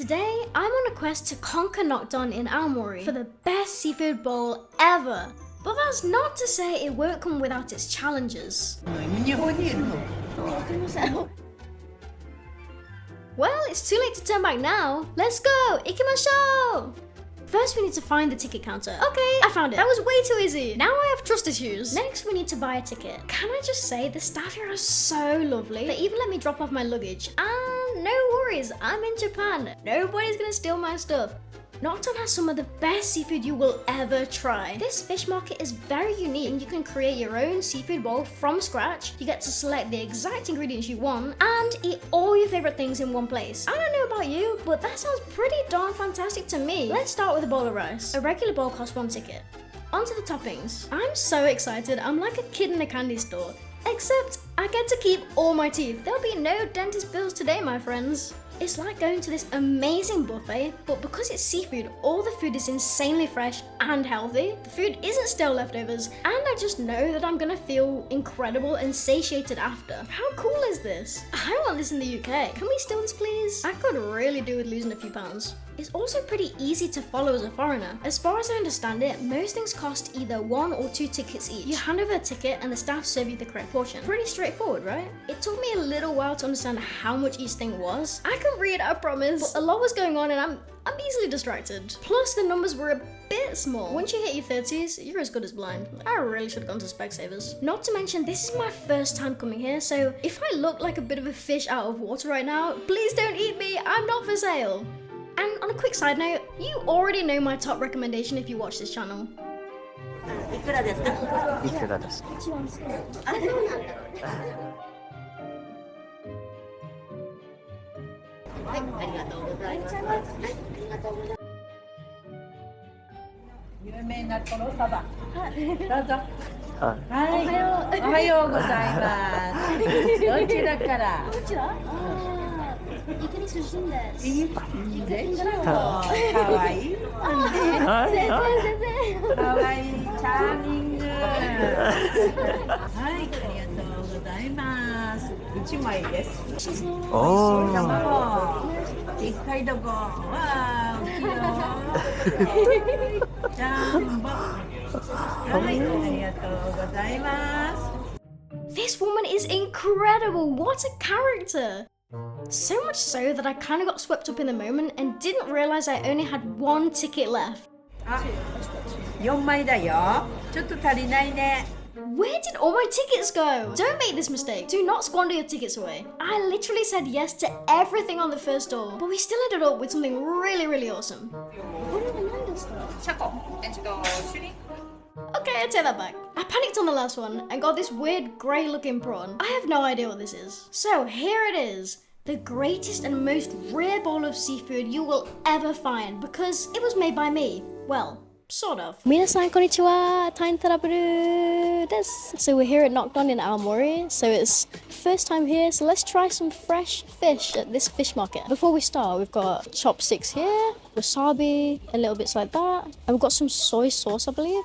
Today, I'm on a quest to conquer Nokke Don in Aomori for the best seafood bowl ever. But that's not to say it won't come without its challenges. Well, it's too late to turn back now. Let's go! Ikimashou! First, we need to find the ticket counter. Okay, I found it. That was way too easy. Now I have trust issues. Next, we need to buy a ticket. Can I just say, the staff here are so lovely. They even let me drop off my luggage. And no worries, I'm in Japan. Nobody's gonna steal my stuff. Nokke Don has some of the best seafood you will ever try. This fish market is very unique and you can create your own seafood bowl from scratch. You get to select the exact ingredients you want and eat all your favorite things in one place. I don't know about you, but that sounds pretty darn fantastic to me. Let's start with a bowl of rice. A regular bowl costs 1 ticket. On to the toppings. I'm so excited, I'm like a kid in a candy store. Except I get to keep all my teeth. There'll be no dentist bills today, my friends. It's like going to this amazing buffet, but because it's seafood, all the food is insanely fresh and healthy. The food isn't stale leftovers, and I just know that I'm gonna feel incredible and satiated after. How cool is this? I want this in the UK. Can we steal this, please? I could really do with losing a few pounds. It's also pretty easy to follow as a foreigner. As far as I understand it, most things cost either 1 or 2 tickets each. You hand over a ticket and the staff serve you the correct portion. Pretty straightforward, right? It took me a little while to understand how much each thing was. I can read, I promise. But a lot was going on and I'm easily distracted. Plus the numbers were a bit small. Once you hit your 30s, you're as good as blind. I really should have gone to Specsavers. Not to mention, this is my first time coming here, so if I look like a bit of a fish out of water right now, please don't eat me, I'm not for sale. And on a quick side note, you already know my top recommendation if you watch this channel. いくらですか？いくらですか？はい、ありがとうございます。はい、ありがとうございます。有名なトロサバ。どうぞ。はい、おはようございます。どちらから？どちら？イギリス人です。イギリス人。かわいい。先生。かわいい。チャーミング。はい、ありがとうございます。1枚です。おー。卵。でっかいとこ。わー、大きいよ。ジャンボ。はい、ありがとうございます。This woman is incredible! What a character! So much so that I kind of got swept up in the moment and didn't realize I only had 1 ticket left. あ、4枚だよ。ちょっと足りないね。Where did all my tickets go? Don't make this mistake. Do not squander your tickets away. I literally said yes to everything on the first door, but we still ended up with something really awesome. Okay, I take that back. I panicked on the last one and got this weird grey looking prawn. I have no idea what this is. So here it is. The greatest and most rare bowl of seafood you will ever find because it was made by me. Well, sort of. Minasan konnichiwa, TYNE travel desu. So we're here at Nokke Don in Aomori. So it's first time here, so let's try some fresh fish at this fish market. Before we start, we've got chopsticks here, wasabi, and little bits like that. And we've got some soy sauce, I believe.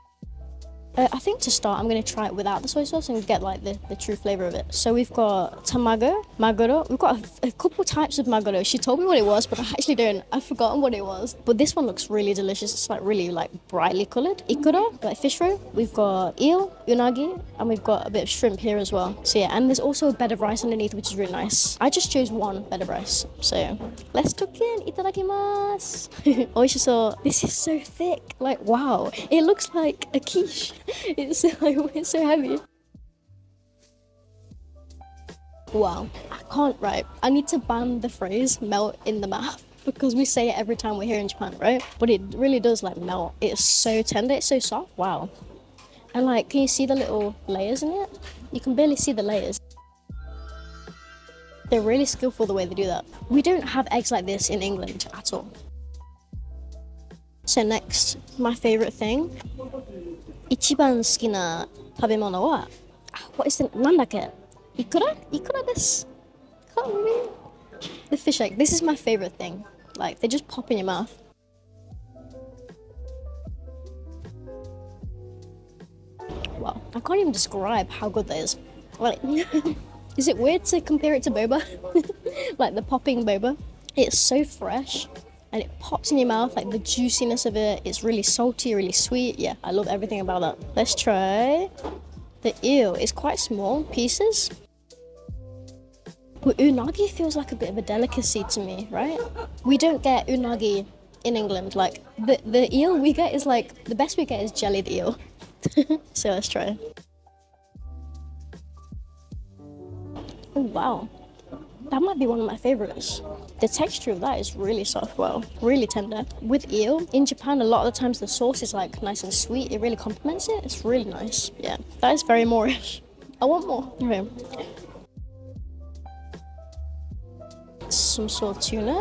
I think to start, I'm going to try it without the soy sauce and get like the true flavour of it. So we've got tamago, maguro. We've got a couple types of maguro. She told me what it was, but I actually don't. I've forgotten what it was. But this one looks really delicious. It's like really like brightly coloured. Ikura, like fish roe. We've got eel, unagi, and we've got a bit of shrimp here as well. So yeah, and there's also a bed of rice underneath, which is really nice. I just chose 1 bed of rice. So let's token itadakimasu. Oishiso. This is so thick. Like wow, it looks like a quiche. It's so heavy. Wow, I can't, right? I need to ban the phrase melt in the mouth because we say it every time we're here in Japan, right? But it really does like melt. It's so tender, it's so soft, wow. And like, can you see the little layers in it? You can barely see the layers. They're really skillful the way they do that. We don't have eggs like this in England at all. So next, my favorite thing. 一番好きな食べ物は what is the なんだっけイクラです can't remember the fish egg. This is my favorite thing. Like they just pop in your mouth. Wow, I can't even describe how good that is. Like, is it weird to compare it to boba? Like the popping boba. It's so fresh and it pops in your mouth, like the juiciness of it. It's really salty, really sweet. Yeah, I love everything about that. Let's try the eel. It's quite small pieces. But unagi feels like a bit of a delicacy to me, right? We don't get unagi in England. Like the eel we get is like, the best we get is jellied eel. So let's try. Oh wow, that might be one of my favorites. The texture of that is really soft, well, really tender. With eel, in Japan, a lot of the times the sauce is like nice and sweet. It really complements it. It's really nice. Yeah, that is very Moorish. I want more. Okay. Some sort of tuna.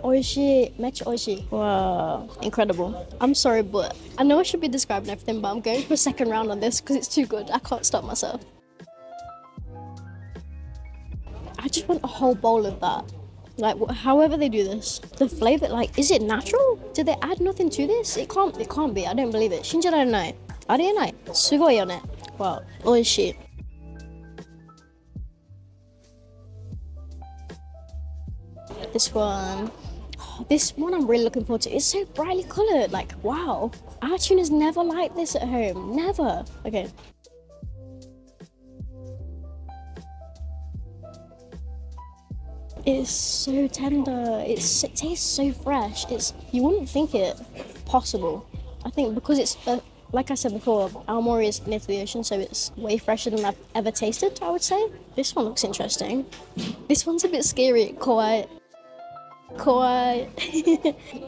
Oishi, mecha oishi. Wow, incredible. I'm sorry, but I know I should be describing everything, but I'm going for a second round on this because it's too good. I can't stop myself. I just want a whole bowl of that. Like, however they do this, the flavor, like, is it natural? Did they add nothing to this? It can't be. I don't believe it. Shinjararenai. Arienai. Sugoi yo ne. Wow, oishi. This one I'm really looking forward to. It's so brightly coloured, like wow. Our tuna's never like this at home, never. Okay. It's so tender, it tastes so fresh. You wouldn't think it possible. I think because it's, like I said before, Aomori is near to the ocean, so it's way fresher than I've ever tasted, I would say. This one looks interesting. This one's a bit scary, kawaii.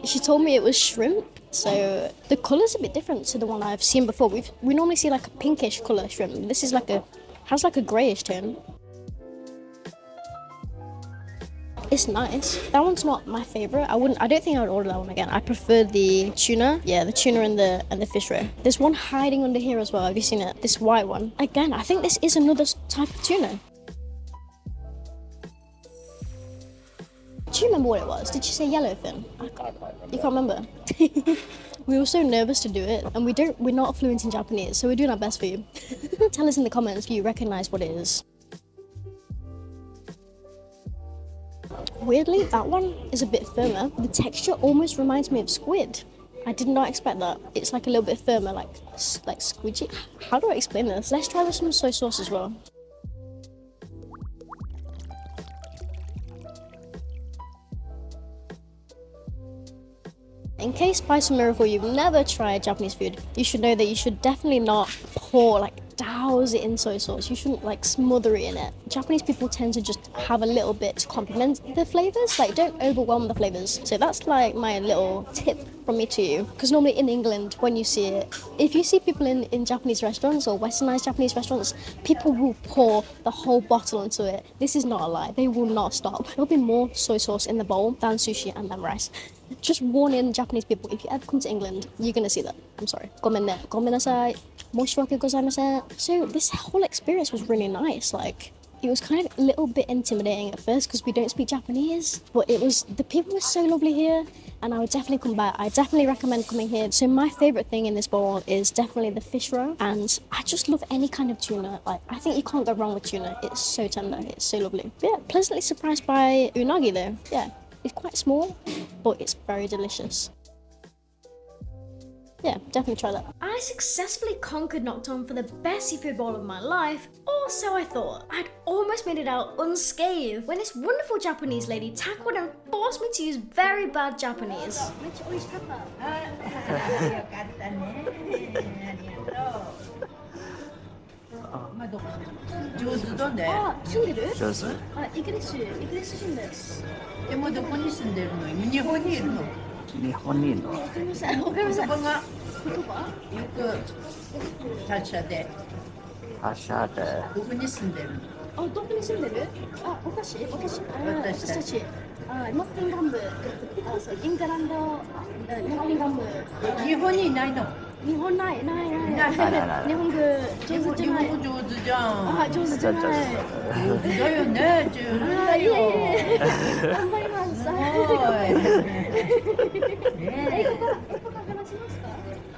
She told me it was shrimp, so the colour's a bit different to the one I've seen before. We normally see like a pinkish colour shrimp. This is has like a greyish tone. It's nice. That one's not my favourite. I don't think I would order that one again. I prefer the tuna. Yeah, the tuna and the fish roe. There's one hiding under here as well. Have you seen it? This white one. Again, I think this is another type of tuna. Do you remember what it was? Did you say yellowfin? I can't remember. You can't remember? We were so nervous to do it, and we're not fluent in Japanese, so we're doing our best for you. Tell us in the comments if you recognise what it is. Weirdly, that one is a bit firmer. The texture almost reminds me of squid. I did not expect that. It's like a little bit firmer, like squidgy. How do I explain this? Let's try with some soy sauce as well. In case by some miracle you've never tried Japanese food, you should know that you should definitely not douse it in soy sauce. You shouldn't smother it in it. Japanese people tend to just have a little bit to complement the flavors. Don't overwhelm the flavors. So that's my little tip from me to you. Because normally in England, when you see it, if you see people in Japanese restaurants or westernized Japanese restaurants, people will pour the whole bottle into it. This is not a lie. They will not stop. There'll be more soy sauce in the bowl than sushi and than rice. Just warning Japanese people, if you ever come to England, you're gonna see that. I'm sorry. Gomen nasai. Moshiwake gozaimasen. So this whole experience was really nice. It was kind of a little bit intimidating at first because we don't speak Japanese, but the people were so lovely here, and I would definitely come back. I definitely recommend coming here. So my favorite thing in this bowl is definitely the fish roe, and I just love any kind of tuna. I think you can't go wrong with tuna. It's so tender. It's so lovely. But yeah, pleasantly surprised by unagi though. Yeah. It's quite small, but it's very delicious. Yeah, definitely try that. I successfully conquered Nokke Don for the best seafood bowl of my life, or so I thought. I'd almost made it out unscathed when this wonderful Japanese lady tackled and forced me to use very bad Japanese.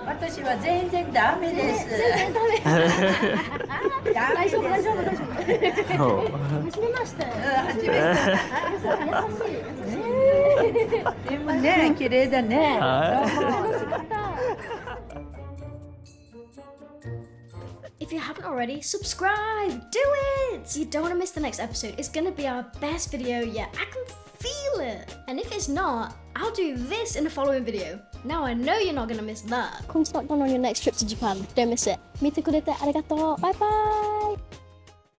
私は全然ダメです。全然ダメ。ダメです。大丈夫。初めまして。初めまして。でもね、綺麗だね。If you haven't already, subscribe! Do it! You don't want to miss the next episode. It's gonna be our best video yet. I can feel it! And if it's not, I'll do this in the following video. Now I know you're not gonna miss that. Contact on your next trip to Japan. Don't miss it. 見てくれてありがとう。バイバイ!